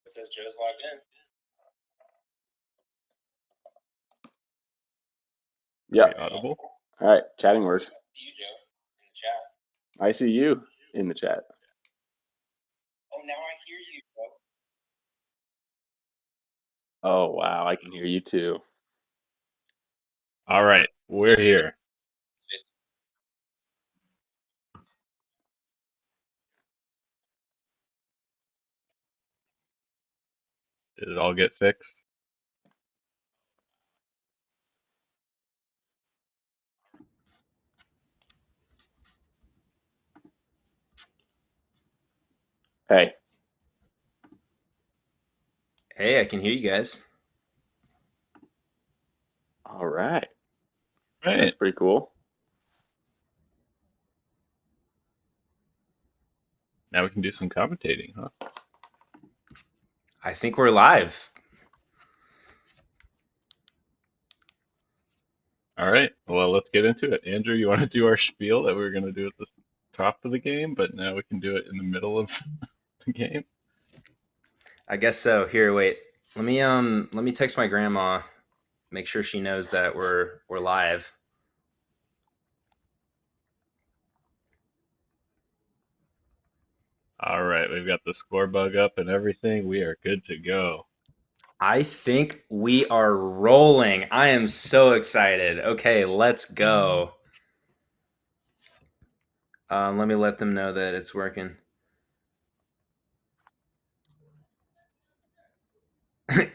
It says Joe's logged in. Yeah. Audible. All right. Chatting works. See you, Joe, in the chat. I see you in the chat. Oh, now I hear you, Joe. Oh, wow. I can hear you too. All right, we're here. Did it all get fixed? Hey. Hey, I can hear you guys. All right. Right. That's pretty cool. Now we can do some commentating, huh? I think we're live. All right. Well, let's get into it. Andrew, you want to do our spiel that we were going to do at the top of the game, but now we can do it in the middle of the game? I guess so. Here, wait. Let me text my grandma. Make sure she knows that we're live. All right. We've got the score bug up and everything. We are good to go. I think we are rolling. I am so excited. Okay, let's go. Let me let them know that it's working.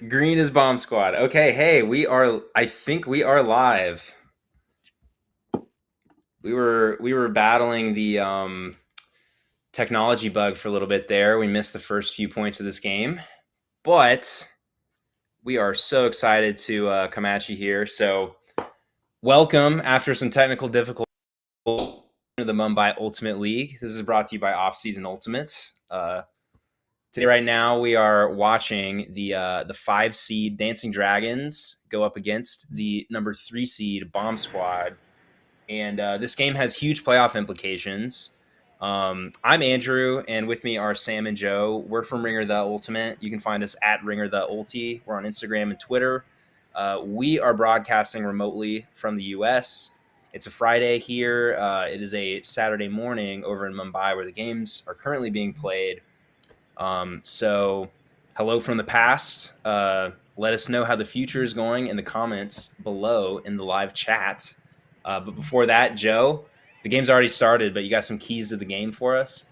Green is Bomb Squad. Okay, hey, I think we are live. We were battling the technology bug for a little bit there. We missed the first few points of this game, but we are so excited to come at you here. So, welcome after some technical difficulties to the Mumbai Ultimate League. This is brought to you by Off Season Ultimates. Today, right now, we are watching the 5 seed Dancing Dragons go up against the number 3 seed Bomb Squad, and this game has huge playoff implications. I'm Andrew, and with me are Sam and Joe. We're from Ringer the Ultimate. You can find us at Ringer the Ulti. We're on Instagram and Twitter. We are broadcasting remotely from the U.S. It's a Friday here. It is a Saturday morning over in Mumbai where the games are currently being played. So hello from the past. Let us know how the future is going in the comments below in the live chat. But before that, Joe, the game's already started, but you got some keys to the game for us?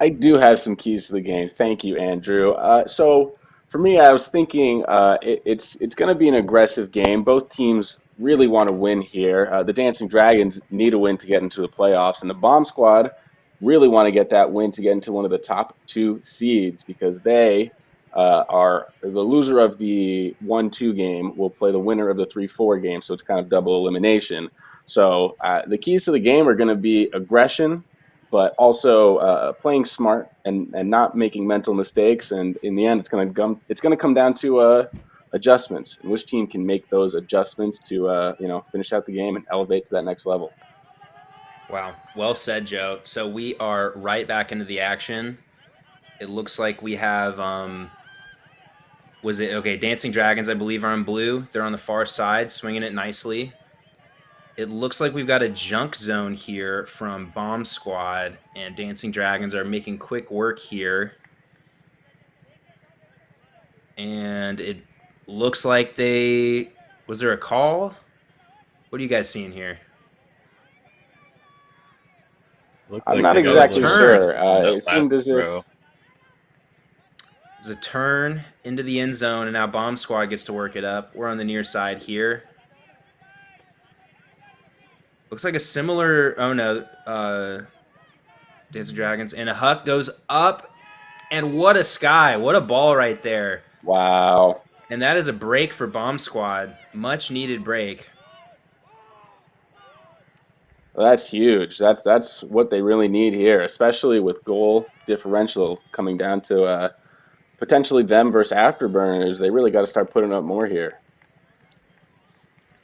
I do have some keys to the game. Thank you, Andrew. So for me, I was thinking it's going to be an aggressive game. Both teams really want to win here. The Dancing Dragons need a win to get into the playoffs, and the Bomb Squad really want to get that win to get into one of the top 2 seeds because they are the loser of the 1-2 game will play the winner of the 3-4 game. So it's kind of double elimination. So the keys to the game are going to be aggression, but also playing smart and not making mental mistakes. And in the end, it's going to come down to adjustments and which team can make those adjustments to finish out the game and elevate to that next level. Wow, well said, Joe. So we are right back into the action. It looks like we have Dancing Dragons, I believe, are in blue. They're on the far side, swinging it nicely. It looks like we've got a junk zone here from Bomb Squad, and Dancing Dragons are making quick work here. And it looks like was there a call? What are you guys seeing here? I'm not exactly sure. It seemed as if there's a turn into the end zone, and now Bomb Squad gets to work it up. We're on the near side here. Looks like a similar. Oh no, Dancing Dragons, and a Huck goes up, and what a sky! What a ball right there! Wow. And that is a break for Bomb Squad. Much needed break. Well, that's huge. That's what they really need here, especially with goal differential coming down to potentially them versus Afterburners. They really got to start putting up more here.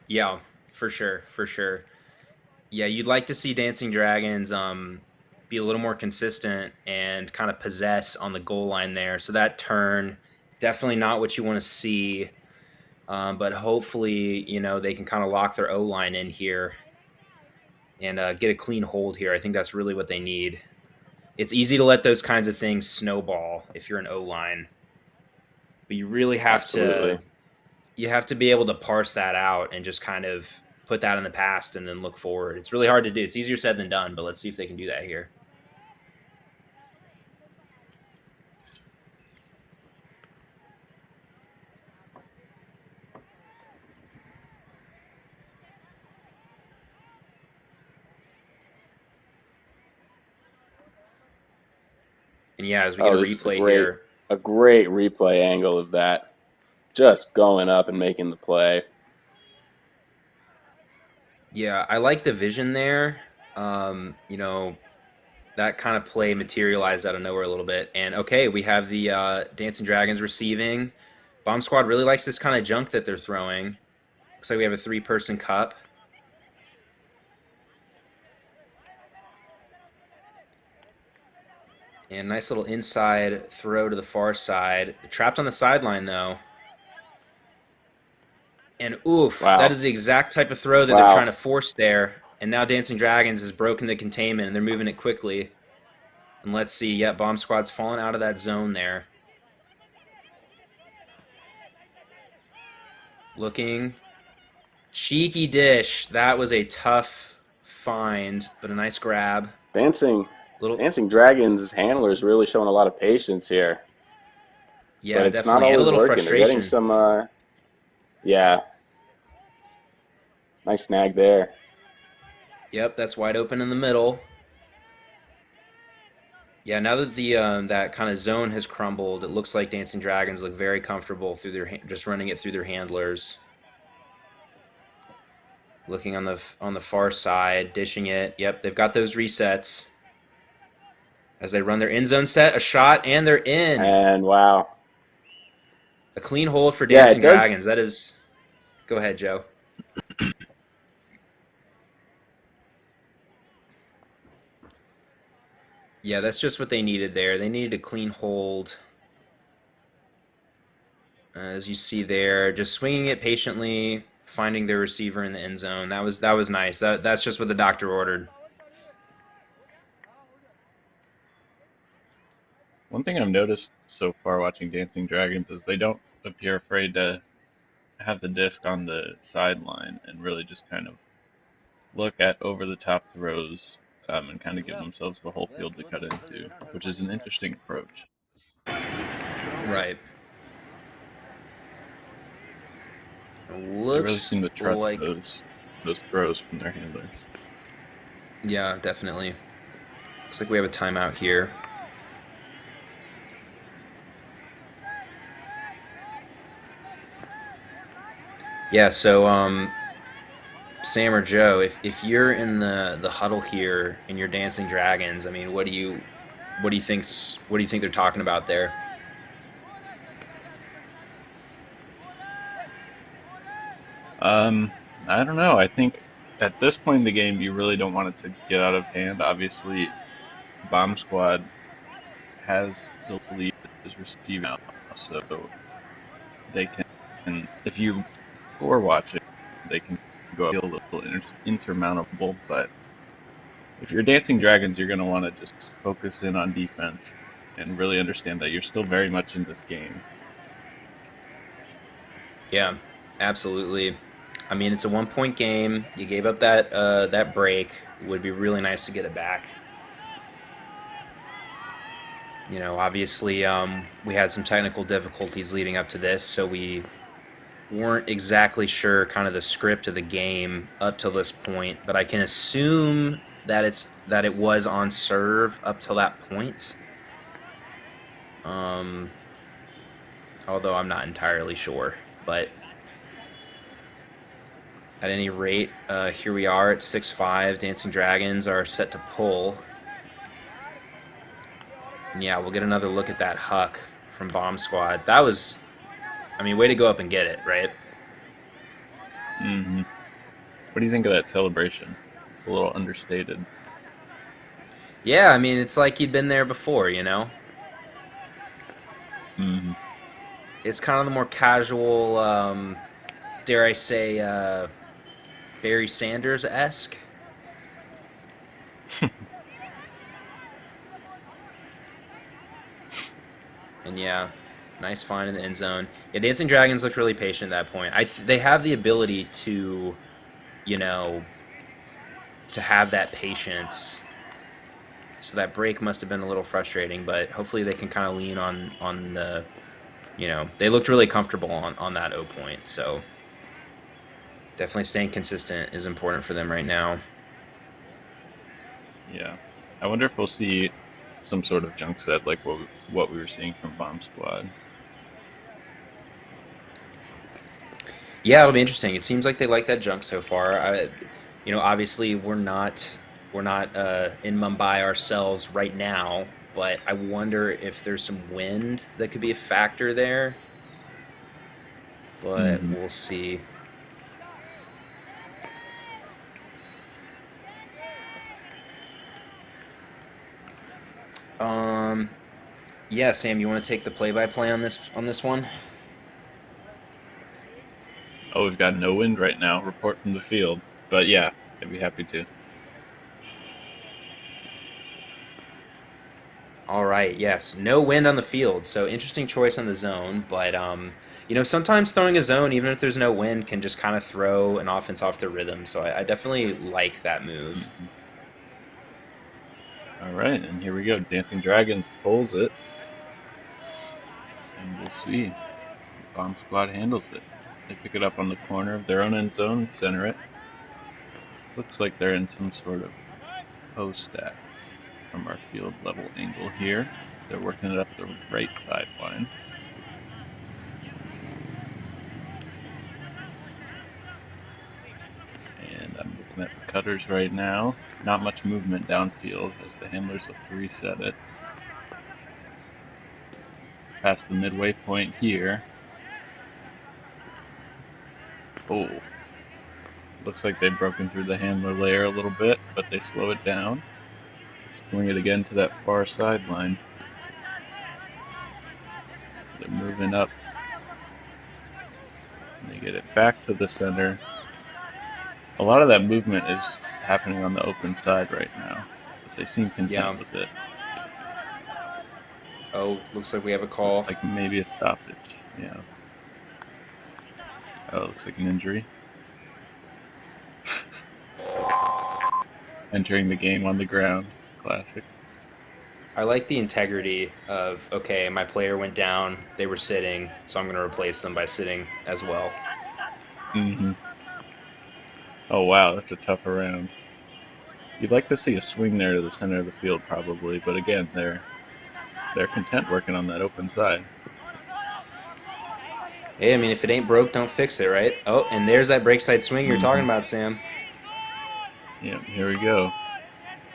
Yeah, for sure, for sure. Yeah, you'd like to see Dancing Dragons be a little more consistent and kind of possess on the goal line there. So that turn, definitely not what you want to see. But hopefully, they can kind of lock their O-line in here and get a clean hold here. I think that's really what they need. It's easy to let those kinds of things snowball if you're an O-line. But you really have to be able to parse that out and just kind of put that in the past and then look forward. It's really hard to do. It's easier said than done, but let's see if they can do that here. And yeah, as we get a replay here. A great replay angle of that. Just going up and making the play. Yeah, I like the vision there. That kind of play materialized out of nowhere a little bit. And okay, we have the Dancing Dragons receiving. Bomb Squad really likes this kind of junk that they're throwing. Looks like we have a 3-person cup. And nice little inside throw to the far side. Trapped on the sideline, though. And oof, Wow. that is the exact type of throw that they're trying to force there. And now Dancing Dragons has broken the containment, and they're moving it quickly. And let's see. Yep, Bomb Squad's fallen out of that zone there. Looking. Cheeky dish. That was a tough find, but a nice grab. Dancing Dragons handlers really showing a lot of patience here. Yeah, but it's definitely. not always And a little working. frustration. They're getting some, yeah. Nice snag there. Yep, that's wide open in the middle. Yeah, now that the that kind of zone has crumbled, it looks like Dancing Dragons look very comfortable through their just running it through their handlers. Looking on the far side, dishing it. Yep, they've got those resets. As they run their end zone set, a shot, and they're in. And wow. A clean hold for Dancing Dragons. That is... Go ahead, Joe. Yeah, that's just what they needed there. They needed a clean hold. As you see there, just swinging it patiently, finding their receiver in the end zone. That was nice. That's just what the doctor ordered. One thing I've noticed so far watching Dancing Dragons is they don't appear afraid to have the disc on the sideline and really just kind of look at over-the-top throws and kind of give themselves the whole field to cut into, which is an interesting approach. Right. They really seem to trust like those throws from their handlers. Yeah, definitely. Looks like we have a timeout here. Yeah, so Sam or Joe, if you're in the huddle here and you're Dancing Dragons, I mean, what do you think they're talking about there? I don't know. I think at this point in the game, you really don't want it to get out of hand. Obviously, Bomb Squad has the lead is receiving now, so they can, if you score watching, they can go a little insurmountable. But if you're Dancing Dragons, you're going to want to just focus in on defense and really understand that you're still very much in this game. Yeah, absolutely. I mean, it's a 1-point game. You gave up that break. Would be really nice to get it back. You know, obviously, we had some technical difficulties leading up to this, so we weren't exactly sure kind of the script of the game up till this point. But I can assume that it was on serve up till that point. Although I'm not entirely sure, but at any rate, here we are at 6-5. Dancing Dragons are set to pull. And yeah, we'll get another look at that huck from Bomb Squad. That was, I mean, way to go up and get it, right? Mm-hmm. What do you think of that celebration? A little understated. Yeah, I mean, it's like he'd been there before, you know? Mm-hmm. It's kind of the more casual, dare I say, Barry Sanders-esque. And yeah, nice find in the end zone. Yeah, Dancing Dragons looked really patient at that point. They have the ability to, you know, to have that patience. So that break must have been a little frustrating, but hopefully they can kind of lean on the, you know, they looked really comfortable on that 0 point. So definitely staying consistent is important for them right now. Yeah. I wonder if we'll see some sort of junk set like what we were seeing from Bomb Squad. Yeah, it'll be interesting. It seems like they like that junk so far. You know, obviously we're not in Mumbai ourselves right now, but I wonder if there's some wind that could be a factor there. But we'll see. Yeah, Sam, you want to take the play-by-play on this one? Oh, we've got no wind right now. Report from the field. But yeah, I'd be happy to. All right, yes, no wind on the field, so interesting choice on the zone. But sometimes throwing a zone, even if there's no wind, can just kind of throw an offense off the rhythm. So I definitely like that move. Hmm. All right, and here we go. Dancing Dragons pulls it, and we'll see. Bomb Squad handles it. They pick it up on the corner of their own end zone and center it. Looks like they're in some sort of post stack from our field level angle here. They're working it up the right sideline. And I'm looking at the cutters right now. Not much movement downfield as the handlers look to reset it. Past the midway point here. Oh, looks like they've broken through the handler layer a little bit, but they slow it down. Swing it again to that far sideline. They're moving up. And they get it back to the center. A lot of that movement is happening on the open side right now, but they seem content Yeah. with it. Oh, looks like we have a Looks call. like maybe a stoppage. Yeah. Oh, looks like an injury. Entering the game on the ground. Classic. I like the integrity of, okay, my player went down, they were sitting, so I'm going to replace them by sitting as well. Hmm. Oh wow, that's a tough round. You'd like to see a swing there to the center of the field probably, but again, they're content working on that open side. Hey, I mean, if it ain't broke, don't fix it, right? Oh, and there's that break side swing you're talking Hmm. about, Sam. Yeah, here we go.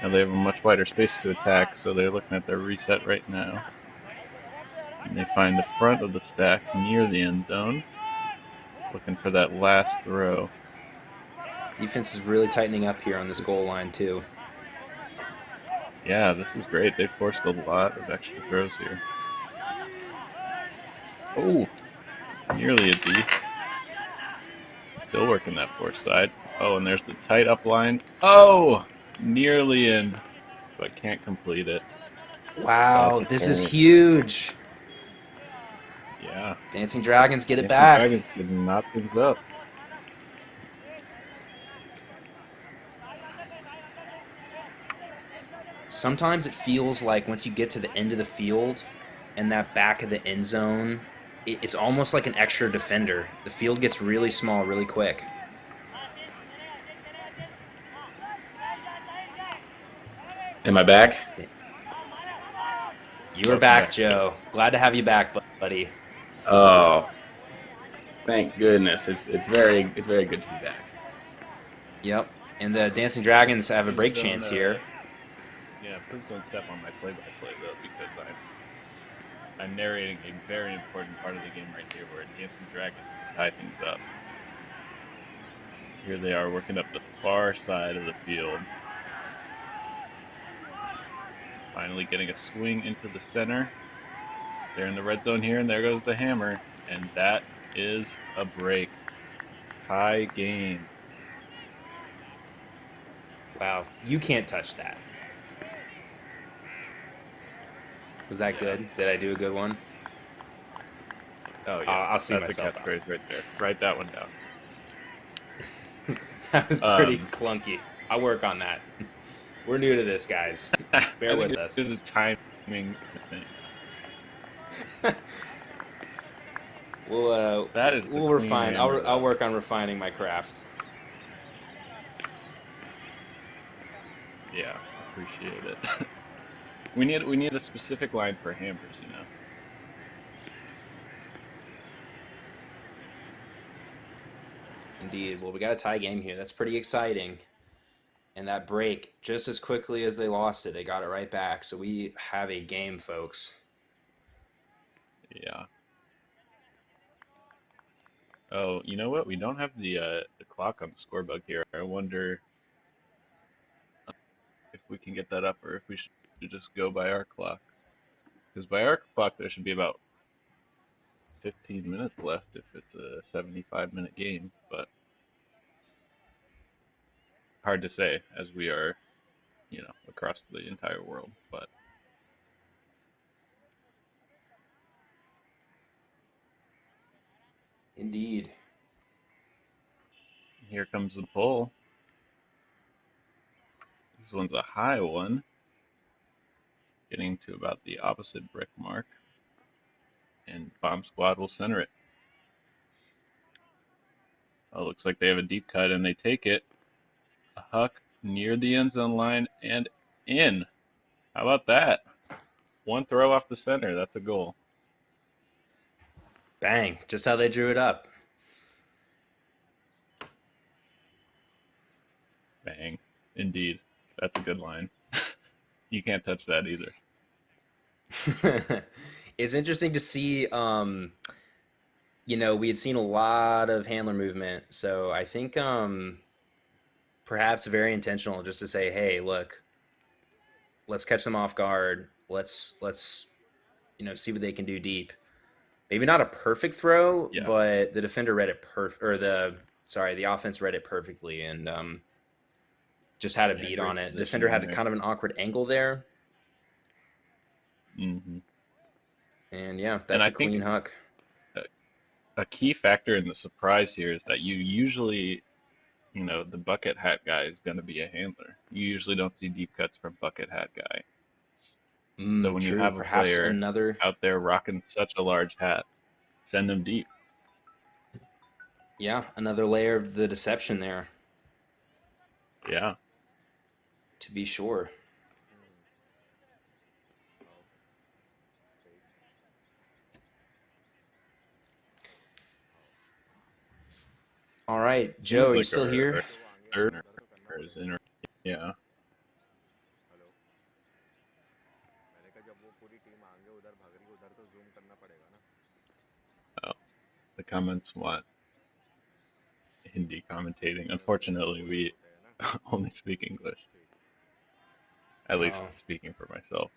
Now they have a much wider space to attack, so they're looking at their reset right now. And they find the front of the stack near the end zone, looking for that last throw. Defense is really tightening up here on this goal line, too. Yeah, this is great. They forced a lot of extra throws here. Oh, nearly a D. Still working that force side. Oh, and there's the tight up line. Oh, nearly in, but can't complete it. That's Wow, a this is turn. huge. Yeah, Dancing Dragons get it Dancing back. Dragons can knot things up. Sometimes it feels like once you get to the end of the field and that back of the end zone, it's almost like an extra defender. The field gets really small really quick. Am I back? You are Welcome back, back, Joe. Joe. Glad to have you back, buddy. Oh, thank goodness. It's very good to be back. Yep. And the Dancing Dragons have a Please break don't, chance here. yeah, please don't step on my play-by-play though, because I'm narrating a very important part of the game right here, where Dancing Dragons can tie things up. Here they are working up the far side of the field. Finally getting a swing into the center. They're in the red zone here, and there goes the hammer. And that is a break. Tie game. Wow. You can't touch that. Was that Yeah. good? Did I do a good one? Oh, yeah. I'll see That's a myself out. catchphrase right there. Write that one down. That was pretty Um, clunky. I'll work on that. We're new to this, guys. I Bear think with it us. is a timing thing. We'll That is the we'll clean refine. hammer, I'll though. work on refining my craft. Yeah, appreciate it. We need a specific line for hammers, you know. Indeed. Well, we got a tie game here. That's pretty exciting. And that break, just as quickly as they lost it, they got it right back. So we have a game, folks. Yeah. Oh, you know what? We don't have the clock on the score bug here. I wonder if we can get that up, or if we should should just go by our clock. Because by our clock, there should be about 15 minutes left if it's a 75-minute game, but hard to say as we are, across the entire world. But Indeed. here comes the pull. This one's a high one, getting to about the opposite brick mark, and Bomb Squad will center it. Oh, looks like they have a deep cut and they take it. A huck near the end zone line and in. How about that? One throw off the center. That's a goal. Bang. Just how they drew it up. Bang. Indeed. That's a good line. You can't touch that either. It's interesting to see, we had seen a lot of handler movement. So I think perhaps very intentional just to say, hey, look, let's catch them off guard. Let's see what they can do deep. Maybe not a perfect throw, Yeah. but the defender read it the offense read it perfectly and just had a beat on it. Defender had kind of an awkward angle there. Mm-hmm. And yeah, that's a clean huck. A key factor in the surprise here is that you usually, the bucket hat guy is going to be a handler. You usually don't see deep cuts from bucket hat guy. So when you have a player out there rocking such a large hat, send them deep. Yeah, another layer of the deception there. Yeah. To be sure. All right, Joe, are you still here? Yeah. Oh, the comments want Hindi commentating. Unfortunately, we only speak English. At least speaking for myself.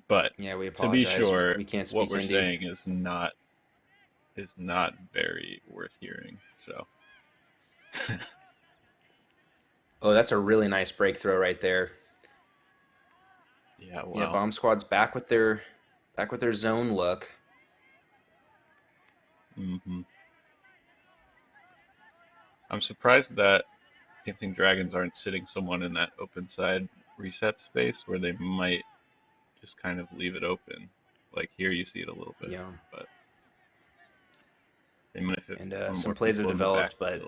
But yeah, we to be sure, we can't speak what we're Hindi. saying is not very worth hearing. So. Oh, that's a really nice break throw right there. Yeah, wow. Yeah, Bomb Squad's back with their zone look. Mm-hmm. I'm surprised that Dancing Dragons aren't sitting someone in that open side reset space where they might just kind of leave it open. Like here, you see it a little bit. Yeah. But they might have and some plays have developed, but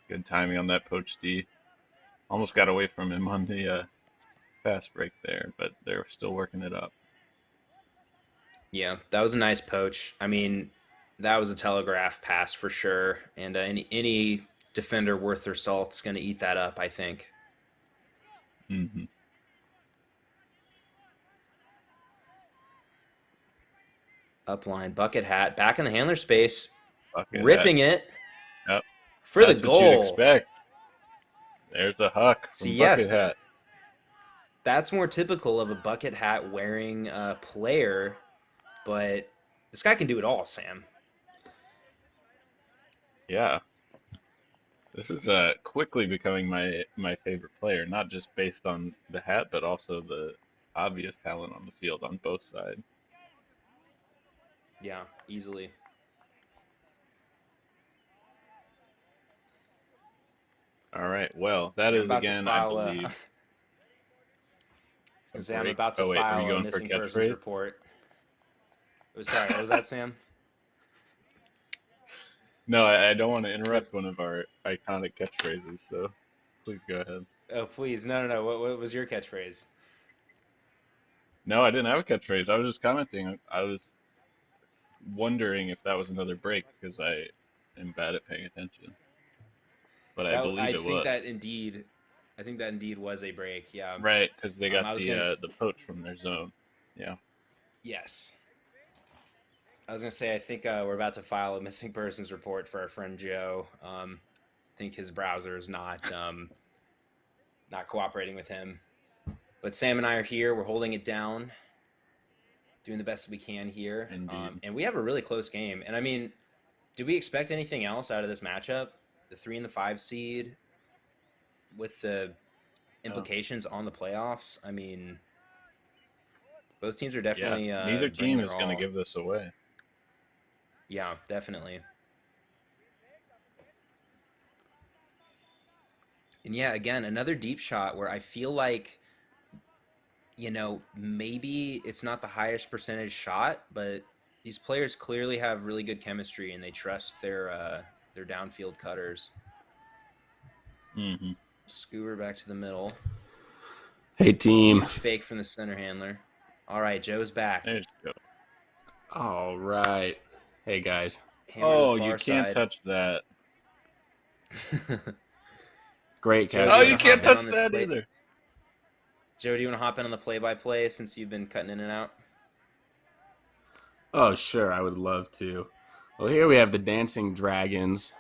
good timing on that poach D. Almost got away from him on the fast break there, but they're still working it up. Yeah, that was a nice poach. I mean, that was a telegraph pass for sure, and any defender worth their salt is going to eat that up, I think. Mm-hmm. Upline, bucket hat, back in the handler space, bucket ripping hat. it Yep. for That's the goal. What you'd expect. There's a huck from bucket hat. That's more typical of a bucket hat wearing player, but this guy can do it all, Sam. Yeah. This is quickly becoming my favorite player, not just based on the hat, but also the obvious talent on the field on both sides. Yeah, easily. All right. Well, that is again, I believe. I'm about to file a missing persons report. Oh, sorry, what was that, Sam? No, I don't want to interrupt one of our iconic catchphrases, so please go ahead. Oh, please. No. What was your catchphrase? No, I didn't have a catchphrase. I was just commenting. I was wondering if that was another break because I am bad at paying attention. But I believe it was. I think that indeed was a break, yeah. Right, because they got the poach from their zone. Yeah. Yes. I was going to say, I think we're about to file a missing persons report for our friend Joe. think his browser is not cooperating with him. But Sam and I are here. We're holding it down, doing the best we can here. Indeed. And we have a really close game. And I mean, do we expect anything else out of this matchup? The 3 and the 5 seed with the implications on the playoffs. I mean, both teams are definitely neither bringing team their is going to all. give this away. Yeah, definitely. And yeah, again, another deep shot where I feel like, maybe it's not the highest percentage shot, but these players clearly have really good chemistry and they trust their downfield cutters. Mm-hmm. Skewer back to the middle. Hey, team. Huge fake from the center handler. All right, Joe's back. There you go. All right. Hey, guys. Hammer to the You far can't side. touch that. Great Joe, catch. Oh, do you you want to can't hop in on touch this that play? either. Joe, do you want to hop in on the play-by-play since you've been cutting in and out? Oh, sure. I would love to. Well, here we have the Dancing Dragons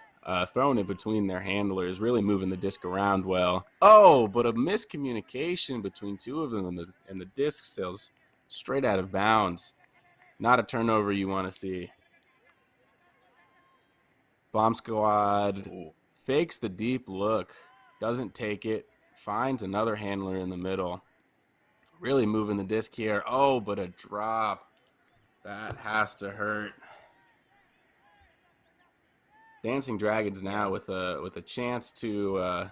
throwing it between their handlers, really moving the disc around well. Oh, but a miscommunication between two of them, and the disc sails straight out of bounds. Not a turnover you want to see. Bomb Squad fakes the deep look, doesn't take it, finds another handler in the middle. Really moving the disc here. Oh, but a drop. That has to hurt. Dancing Dragons now with a chance to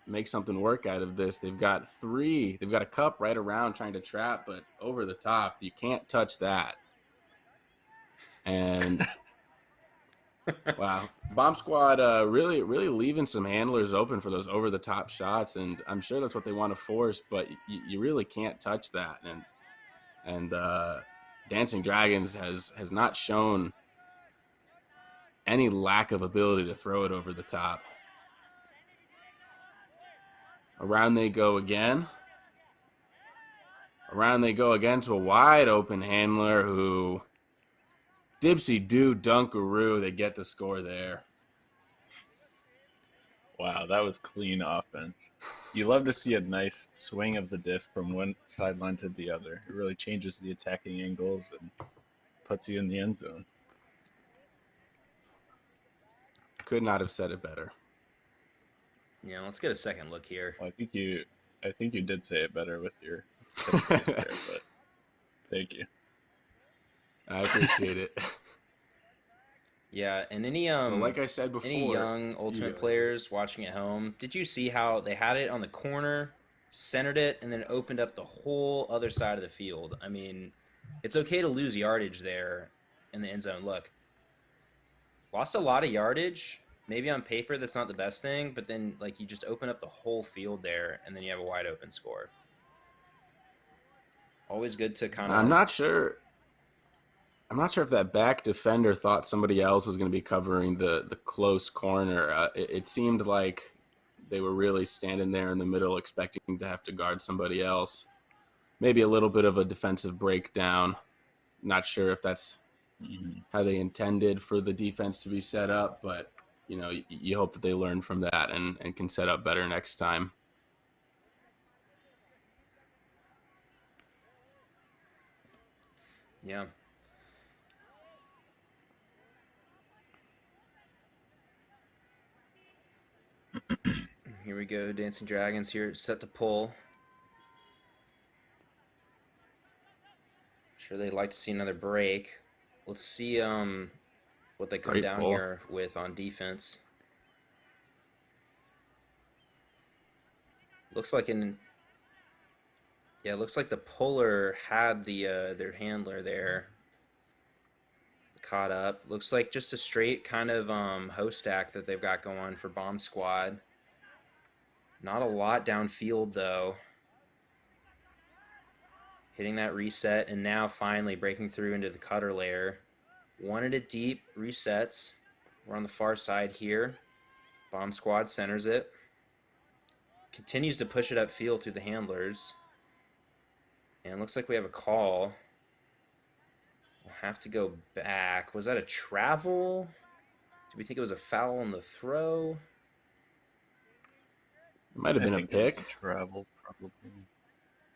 make something work out of this. They've got a cup right around trying to trap, but over the top. You can't touch that. And wow, Bomb Squad really leaving some handlers open for those over the top shots, and I'm sure that's what they want to force, but you really can't touch that. And Dancing Dragons has not shown any lack of ability to throw it over the top. Around they go again. Around they go again to a wide open handler who dipsy do dunkaroo. They get the score there. Wow, that was clean offense. You love to see a nice swing of the disc from one sideline to the other. It really changes the attacking angles and puts you in the end zone. Could not have said it better. Yeah, let's get a second look here. Well, I think you did say it better with your catchphrase there, but thank you. I appreciate it. Yeah, and any Well, like I said before, any young Ultimate players watching at home, did you see how they had it on the corner, centered it, and then opened up the whole other side of the field? I mean, it's okay to lose yardage there in the end zone. Look, lost a lot of yardage. Maybe on paper that's not the best thing, but then like you just open up the whole field there, and then you have a wide open score. Always good to kind of. I'm not sure if that back defender thought somebody else was going to be covering the close corner. It seemed like they were really standing there in the middle expecting to have to guard somebody else. Maybe a little bit of a defensive breakdown. Not sure if that's how they intended for the defense to be set up, but you hope that they learn from that and can set up better next time. Yeah. Here we go, Dancing Dragons here, set to pull. Sure they'd like to see another break. Let's see what they come Great down pull here with on defense. Looks like it looks like the puller had the their handler there caught up. Looks like just a straight kind of host stack that they've got going for Bomb Squad. Not a lot downfield though. Hitting that reset and now finally breaking through into the cutter layer. Wanted it deep, resets. We're on the far side here. Bomb Squad centers it. Continues to push it upfield through the handlers. And it looks like we have a call. We'll have to go back. Was that a travel? Do we think it was a foul on the throw? It might have I been a think it was a pick. travel, probably.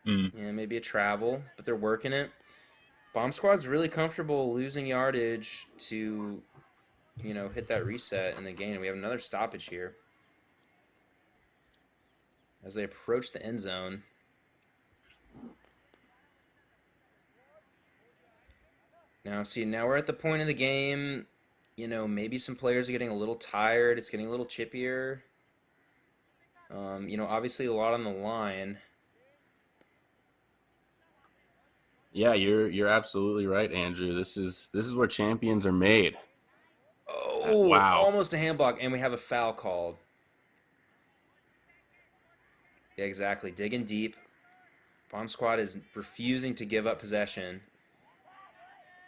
Yeah, maybe a travel, but they're working it. Bomb Squad's really comfortable losing yardage to, hit that reset and then gain. We have another stoppage here as they approach the end zone. Now we're at the point of the game. Maybe some players are getting a little tired. It's getting a little chippier. Obviously a lot on the line. Yeah, you're absolutely right, Andrew. This is where champions are made. Oh, Wow. almost a hand block, and we have a foul called. Yeah, exactly. Digging deep. Bomb Squad is refusing to give up possession.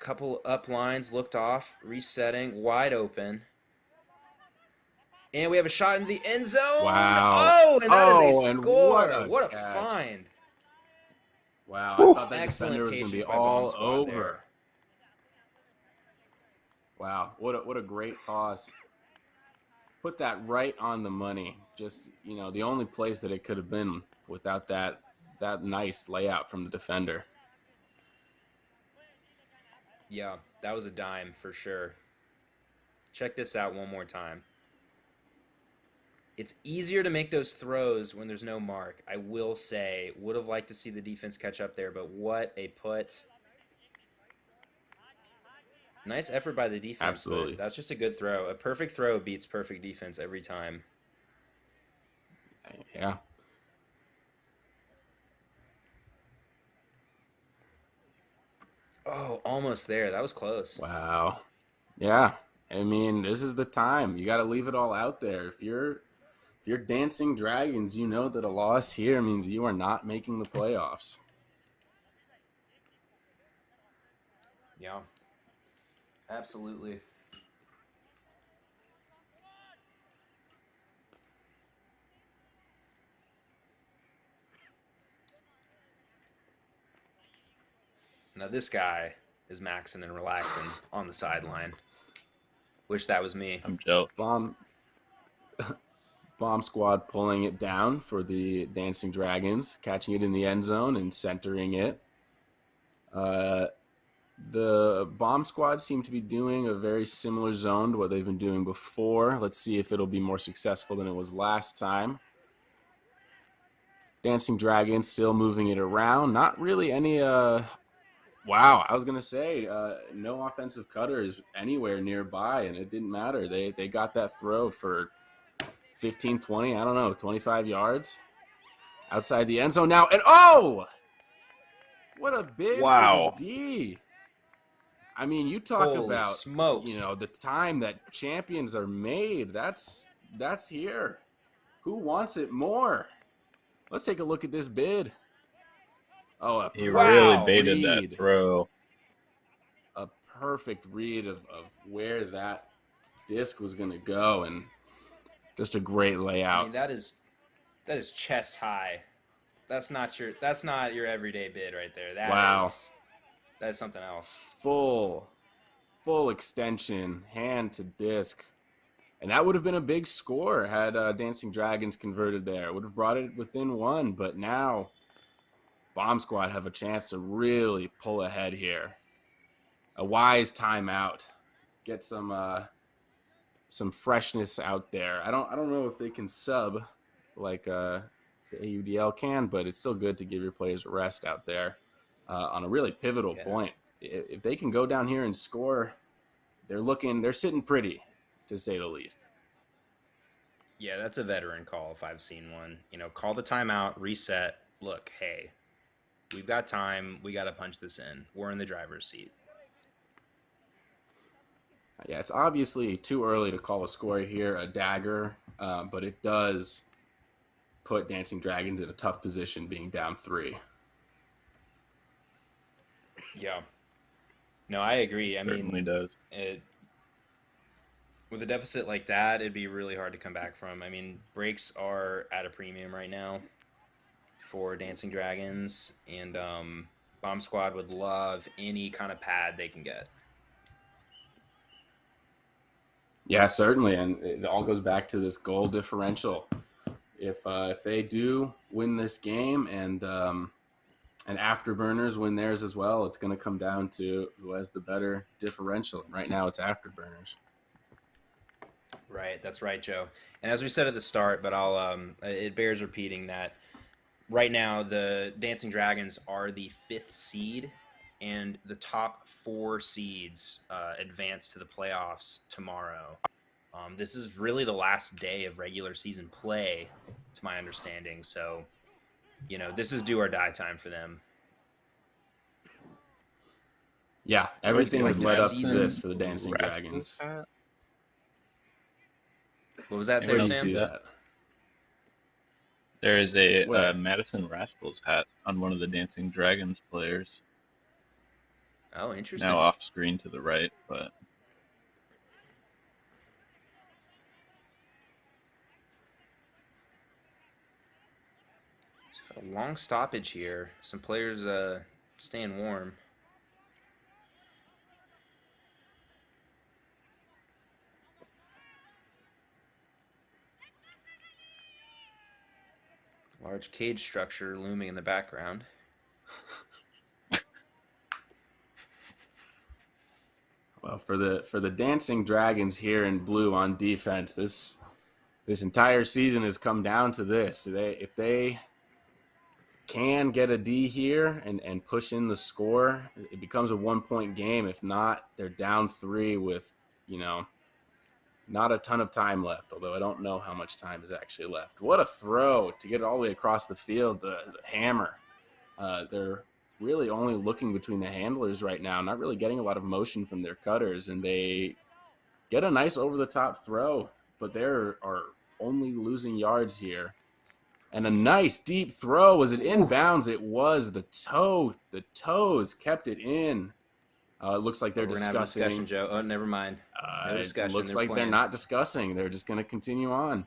Couple up lines looked off, resetting, wide open. And we have a shot in the end zone. Wow. Oh, and that is a And what score. a What a catch. find. Wow, I Whew. thought that Excellent defender was going to be patience by Bomb all Squad over. there. Wow, what a great toss. Put that right on the money. Just, the only place that it could have been without that nice layout from the defender. Yeah, that was a dime for sure. Check this out one more time. It's easier to make those throws when there's no mark. I will say, would have liked to see the defense catch up there, but what a put. Nice effort by the defense, Absolutely. but that's just a good throw. A perfect throw beats perfect defense every time. Yeah. Oh, almost there. That was close. Wow. Yeah. I mean, this is the time. You got to leave it all out there. If you're dancing dragons, you know that a loss here means you are not making the playoffs. Yeah. Absolutely. Now this guy is maxing and relaxing on the sideline. Wish that was me. I'm jealous. Bomb Squad pulling it down for the Dancing Dragons, catching it in the end zone and centering it. The Bomb Squad seem to be doing a very similar zone to what they've been doing before. Let's see if it'll be more successful than it was last time. Dancing Dragons still moving it around. Not really any wow, I was going to say no offensive cutters anywhere nearby, and it didn't matter. They got that throw for 15, 20, I don't know, 25 yards outside the end zone now. And what a bid for the Wow. D. I mean, you talk Holy about, smokes. the time that champions are made. That's here. Who wants it more? Let's take a look at this bid. Oh, a He perfect really Wow. baited that read. throw. A perfect read of where that disc was going to go, and just a great layout. I mean, that is chest high. That's not your everyday bid right there. That is something else. Full extension, hand to disc. And that would have been a big score had Dancing Dragons converted there. Would have brought it within one, but now Bomb Squad have a chance to really pull ahead here. A wise timeout. Get some freshness out there. I don't know if they can sub like the AUDL can, but it's still good to give your players a rest out there on a really pivotal point. If they can go down here and score, they're sitting pretty, to say the least. Yeah, that's a veteran call if I've seen one. Call the timeout, reset. Look, hey, we've got time. We got to punch this in. We're in the driver's seat. Yeah, it's obviously too early to call a score here, a dagger, but it does put Dancing Dragons in a tough position being down 3. Yeah. No, I agree. Certainly does. With a deficit like that, it'd be really hard to come back from. I mean, breaks are at a premium right now for Dancing Dragons, and Bomb Squad would love any kind of pad they can get. Yeah, certainly, and it all goes back to this goal differential. if they do win this game and Afterburners win theirs as well, it's going to come down to who has the better differential. And right now, it's Afterburners. Right, that's right, Joe. And as we said at the start, but it bears repeating that right now the Dancing Dragons are the 5th seed, and the top 4 seeds advance to the playoffs tomorrow. This is really the last day of regular season play, to my understanding. So, this is do or die time for them. Yeah, everything has led up to this for the Madison Dancing Rascals Dragons. hat? What was that Anyone there, Where do you else Sam? see see that? There is a Where? Madison Rascals hat on one of the Dancing Dragons players. Oh, Now interesting. off screen to the right, but So a long stoppage here. Some players staying warm. Large cage structure looming in the background. Well, for the Dancing Dragons here in blue on defense, this entire season has come down to this. If they can get a D here and push in the score, it becomes a 1-point game. If not, they're down 3 with, not a ton of time left, although I don't know how much time is actually left. What a throw to get it all the way across the field, the hammer. They're really only looking between the handlers right now, not really getting a lot of motion from their cutters, and they get a nice over-the-top throw, but they are only losing yards here. And a nice deep throw. Was it inbounds? It was. The toes kept it in. It looks like they're We're gonna have a discussing. discussion, Joe. Oh, never mind. No discussion. It looks They're like playing. they're not discussing. They're just going to continue on.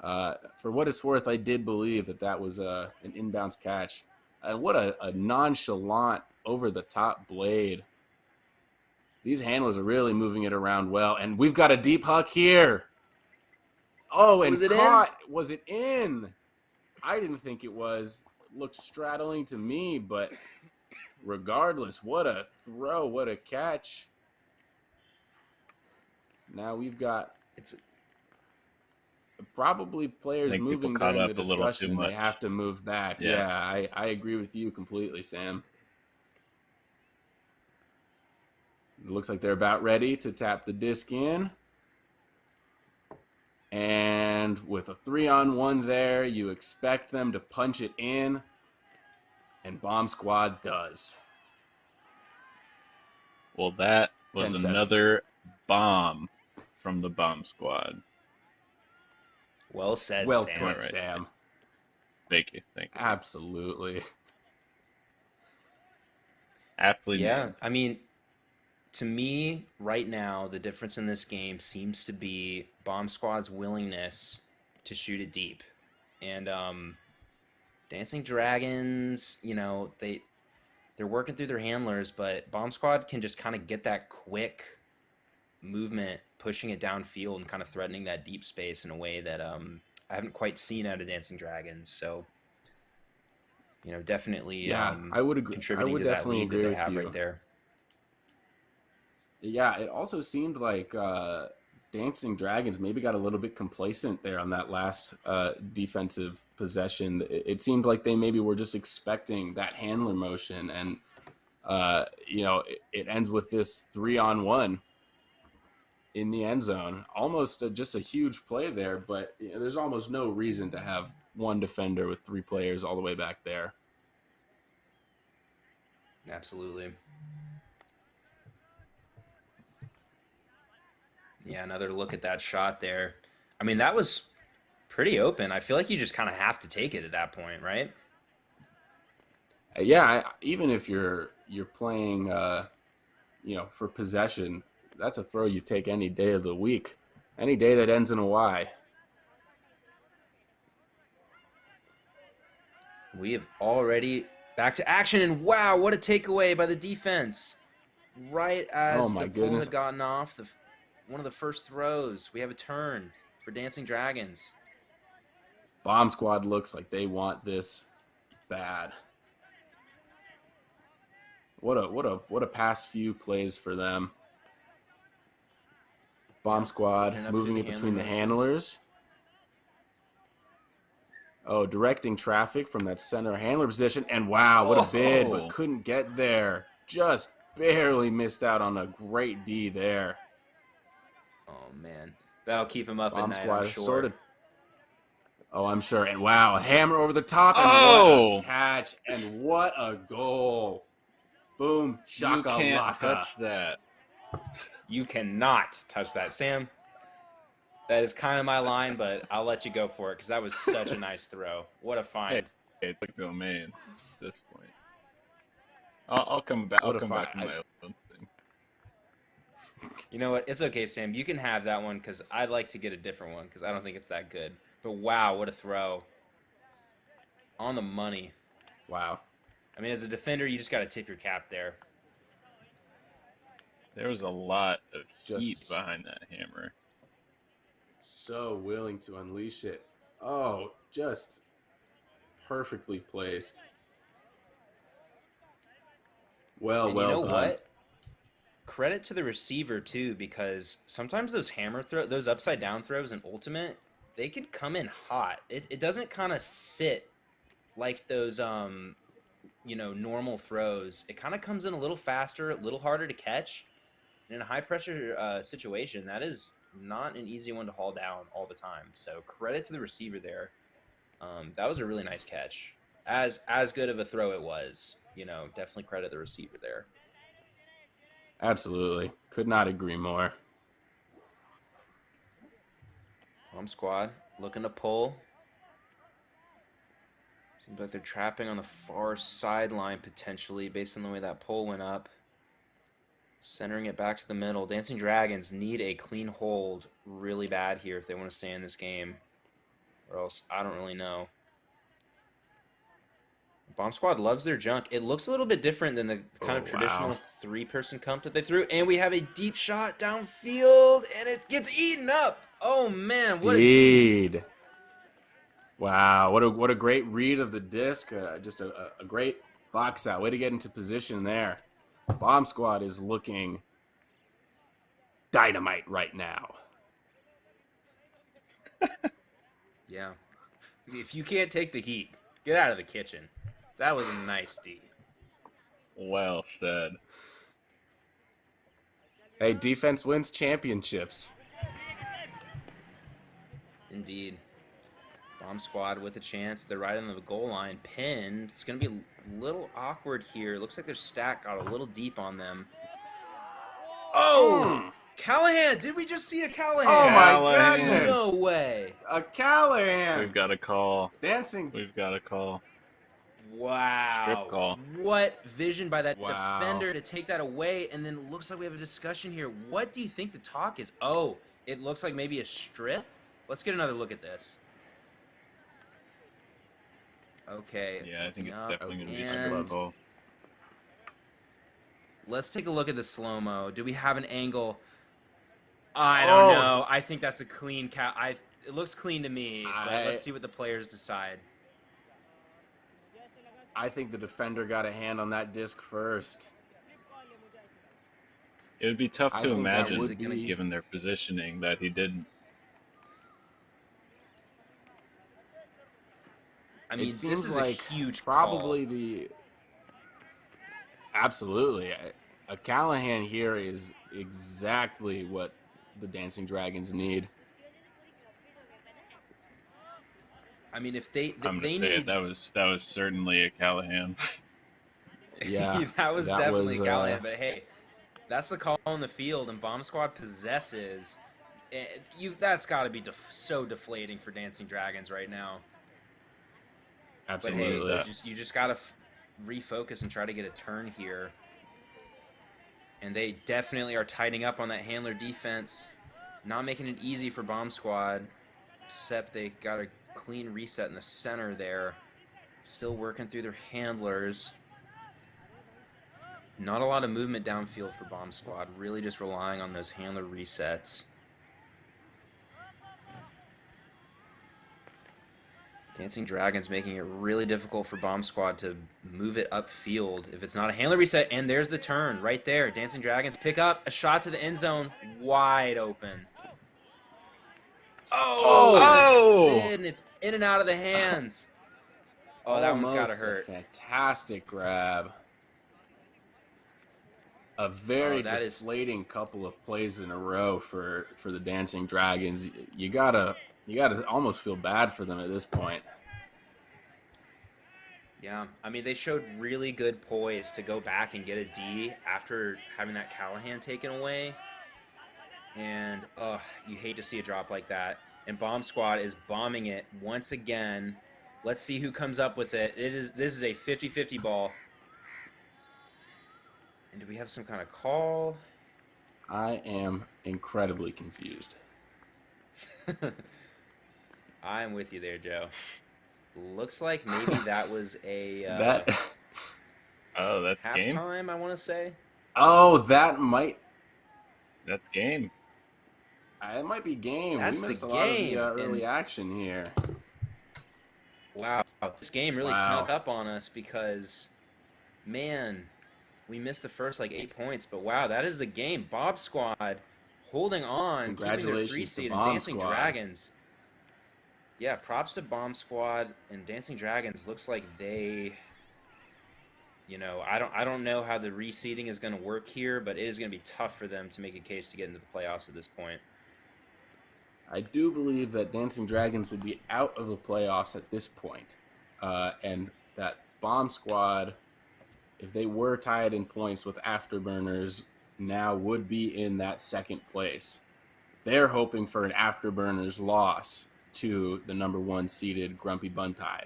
For what it's worth, I did believe that was an inbounds catch. What a nonchalant over-the-top blade. These handlers are really moving it around well. And we've got a deep huck here. Oh, and Was it caught. Was it in? I didn't think it was. It looked straddling to me, but regardless, what a throw, what a catch. Now we've got probably players moving caught during the up a little too discussion. They much. have to move back. Yeah. I agree with you completely, Sam. It looks like they're about ready to tap the disc in. And with a 3-on-1 there, you expect them to punch it in. And Bomb Squad does. Well, that was 10-7. another bomb from the Bomb Squad. Well said, Well Sam. put, Right. Sam. Thank you. Absolutely. Aptly Yeah, named. I mean, to me, right now, the difference in this game seems to be Bomb Squad's willingness to shoot it deep. And Dancing Dragons, they're working through their handlers, but Bomb Squad can just kind of get that quick movement, pushing it downfield and kind of threatening that deep space in a way that I haven't quite seen out of Dancing Dragons. So, definitely I would agree. contributing to that lead that they have right there. Yeah, it also seemed like Dancing Dragons maybe got a little bit complacent there on that last defensive possession. It seemed like they maybe were just expecting that handler motion, and it ends with this 3-on-1 in the end zone. Almost just a huge play there, but there's almost no reason to have one defender with 3 players all the way back there. Absolutely. Yeah, another look at that shot there. I mean, that was pretty open. I feel like you just kind of have to take it at that point, right? Yeah, even if you're playing, for possession, that's a throw you take any day of the week, any day that ends in a Y. We have already back to action, and wow, what a takeaway by the defense! Right as the ball had gotten off one of the first throws, we have a turn for Dancing Dragons. Bomb Squad looks like they want this bad. What a past few plays for them. Bomb Squad moving it between the handlers. Oh, directing traffic from that center handler position. And wow, what a bid, but couldn't get there. Just barely missed out on a great D there. Oh, man. That'll keep him up Bomb at night, Squad I'm sure. sort of. Oh, I'm sure. And wow, a hammer over the top. And what a catch. And what a goal. Boom. Shaka You can't laka. touch that. You cannot touch that, Sam. That is kind of my line, but I'll let you go for it because that was such a nice throw. What a find. Hey, it's like domain at this point. I'll come back. I'll come back to my own thing. You know what? It's okay, Sam. You can have that one because I'd like to get a different one because I don't think it's that good. But wow, what a throw. On the money. Wow. I mean, as a defender, you just got to tip your cap there. There was a lot of heat behind that hammer. So willing to unleash it. Oh, just perfectly placed. Well and you know done. What? Credit to the receiver too, because sometimes those those upside down throws in ultimate, they can come in hot. It doesn't kind of sit like those normal throws. It kind of comes in a little faster, a little harder to catch. And in a high pressure situation, that is not an easy one to haul down all the time. So credit to the receiver there. That was a really nice catch. As good of a throw it was, definitely credit the receiver there. Absolutely. Could not agree more. Bomb Squad looking to pull. Seems like they're trapping on the far sideline potentially based on the way that pole went up. Centering it back to the middle. Dancing Dragons need a clean hold really bad here if they want to stay in this game. Or else, I don't really know. Bomb Squad loves their junk. It looks a little bit different than the kind of traditional three-person comp that they threw. And we have a deep shot downfield, and it gets eaten up. Oh, man, what a D. Wow, what a great read of the disc. Just a great box out. Way to get into position there. Bomb Squad is looking dynamite right now. Yeah. If you can't take the heat, get out of the kitchen. That was a nice D. Well said. Hey, defense wins championships. Indeed. Bomb Squad with a chance. They're right on the goal line. Pinned. It's going to be a little awkward here. Looks like their stack got a little deep on them. Oh! Callahan! Did we just see a Callahan? Oh, my goodness. No way. A Callahan. We've got a call. Dancing. We've got a call. Wow. Strip call. What vision by that defender to take that away. And then it looks like we have a discussion here. What do you think the talk is? Oh, it looks like maybe a strip. Let's get another look at this. Okay. Yeah, I think it's definitely going to be a strip call. Let's take a look at the slow-mo. Do we have an angle? I don't know. I think that's a clean it looks clean to me, but let's see what the players decide. I think the defender got a hand on that disc first. It would be tough to imagine, given their positioning, that he didn't. I mean, it seems this is like a huge probably call. Absolutely. A Callahan here is exactly what the Dancing Dragons need. I mean, if they I'm gonna say it. That was certainly a Callahan. Yeah, that was definitely a Callahan. But hey, that's the call on the field, and Bomb Squad possesses. That's got to be so deflating for Dancing Dragons right now. Absolutely. But hey, you just got to refocus and try to get a turn here. And they definitely are tightening up on that handler defense. Not making it easy for Bomb Squad. Except they got a clean reset in the center there. Still working through their handlers. Not a lot of movement downfield for Bomb Squad. Really just relying on those handler resets. Dancing Dragons making it really difficult for Bomb Squad to move it upfield if it's not a handler reset. And there's the turn right there. Dancing Dragons pick up a shot to the end zone, wide open. Oh, Oh! there's a Oh! bid, and it's in and out of the hands. Oh, that one's got to Almost a hurt. fantastic grab. A very that is- deflating couple of plays in a row for the Dancing Dragons. You gotta almost feel bad for them at this point. Yeah, I mean, they showed really good poise to go back and get a D after having that Callahan taken away. And, you hate to see a drop like that. And Bomb Squad is bombing it once again. Let's see who comes up with it. This is a 50-50 ball. And do we have some kind of call? I am incredibly confused. I'm with you there, Joe. Looks like maybe that was a That Oh, that's game. halftime, I want to say. Oh, that might That's game. it might be game. That's We missed the a lot of game, the early and- action here. Wow, this game really Wow. snuck up on us because, man, we missed the first like 8 points. But wow, that is the game. Bob Squad holding on, keeping their 3 Congratulations to seed, and Bomb Dancing Squad. Dragons. Yeah, props to Bomb Squad and Dancing Dragons. Looks like they, I don't know how the reseeding is going to work here, but it is going to be tough for them to make a case to get into the playoffs at this point. I do believe that Dancing Dragons would be out of the playoffs at this point. And that Bomb Squad, if they were tied in points with Afterburners, now would be in that second place. They're hoping for an Afterburners loss to the number 1 seeded Grumpy Buntai.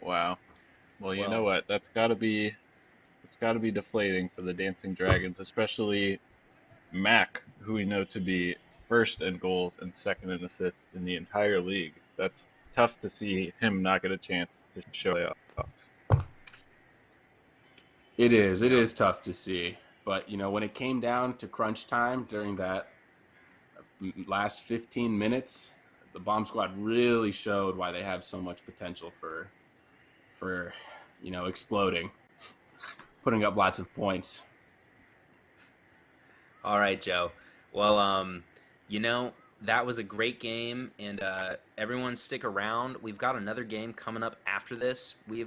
Wow. Well, you know what? It's got to be deflating for the Dancing Dragons, especially Mac, who we know to be first in goals and second in assists in the entire league. That's tough to see him not get a chance to show off. It is tough to see. But, when it came down to crunch time during that last 15 minutes, the Bomb Squad really showed why they have so much potential for exploding, putting up lots of points. All right, Joe. Well, that was a great game, and everyone stick around. We've got another game coming up after this. We've